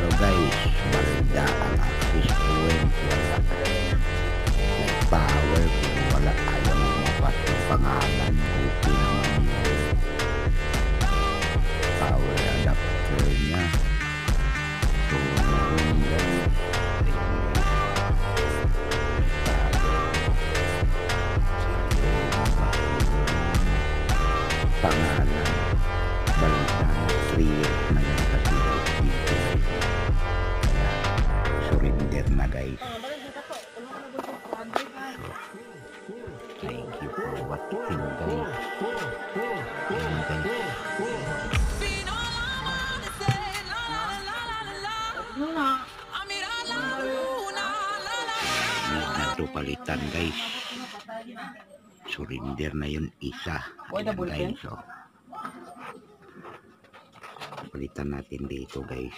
Pero guys, balda ang access point. Wala. Nag-power kung wala. Ayaw mo mapat yung pangalan. Okay naman yun. Power adapter niya. So, meron guys. Pangalan. Balda. Clear na yan kasi dito. Surrender na guys. Thank you for watching guys. Ayan guys. Ito palitan guys. Surrender na yun isa. Ayan guys. So, palitan natin dito guys.